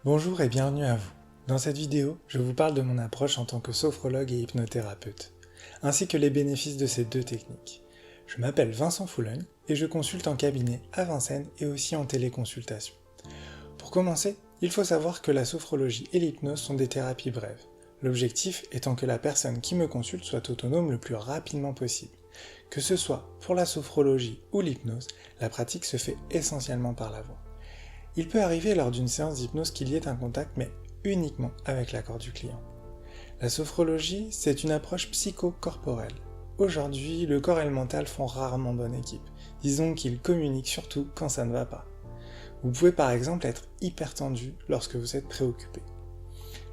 Bonjour et bienvenue à vous. Dans cette vidéo, je vous parle de mon approche en tant que sophrologue et hypnothérapeute, ainsi que les bénéfices de ces deux techniques. Je m'appelle Vincent Foulogne et je consulte en cabinet à Vincennes et aussi en téléconsultation. Pour commencer, il faut savoir que la sophrologie et l'hypnose sont des thérapies brèves, l'objectif étant que la personne qui me consulte soit autonome le plus rapidement possible. Que ce soit pour la sophrologie ou l'hypnose, la pratique se fait essentiellement par la voix. Il peut arriver lors d'une séance d'hypnose qu'il y ait un contact, mais uniquement avec l'accord du client. La sophrologie, c'est une approche psychocorporelle. Aujourd'hui, le corps et le mental font rarement bonne équipe. Disons qu'ils communiquent surtout quand ça ne va pas. Vous pouvez par exemple être hyper tendu lorsque vous êtes préoccupé.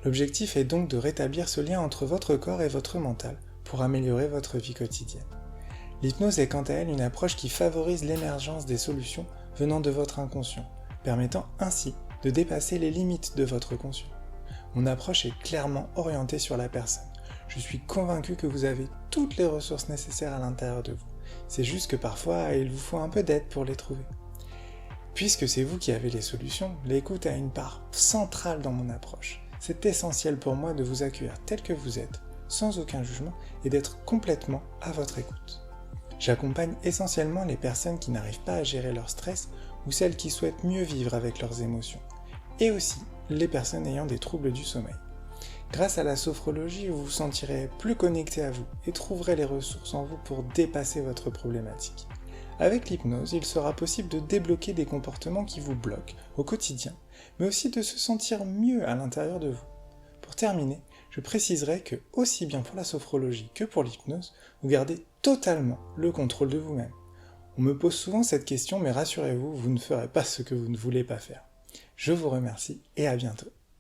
L'objectif est donc de rétablir ce lien entre votre corps et votre mental pour améliorer votre vie quotidienne. L'hypnose est quant à elle une approche qui favorise l'émergence des solutions venant de votre inconscient, permettant ainsi de dépasser les limites de votre conscient. Mon approche est clairement orientée sur la personne. Je suis convaincu que vous avez toutes les ressources nécessaires à l'intérieur de vous. C'est juste que parfois, il vous faut un peu d'aide pour les trouver. Puisque c'est vous qui avez les solutions, l'écoute a une part centrale dans mon approche. C'est essentiel pour moi de vous accueillir tel que vous êtes, sans aucun jugement, et d'être complètement à votre écoute. J'accompagne essentiellement les personnes qui n'arrivent pas à gérer leur stress ou celles qui souhaitent mieux vivre avec leurs émotions, et aussi les personnes ayant des troubles du sommeil. Grâce à la sophrologie, vous vous sentirez plus connecté à vous et trouverez les ressources en vous pour dépasser votre problématique. Avec l'hypnose, il sera possible de débloquer des comportements qui vous bloquent au quotidien, mais aussi de se sentir mieux à l'intérieur de vous. Pour terminer, je préciserai que, aussi bien pour la sophrologie que pour l'hypnose, vous gardez totalement le contrôle de vous-même. On me pose souvent cette question, mais rassurez-vous, vous ne ferez pas ce que vous ne voulez pas faire. Je vous remercie et à bientôt.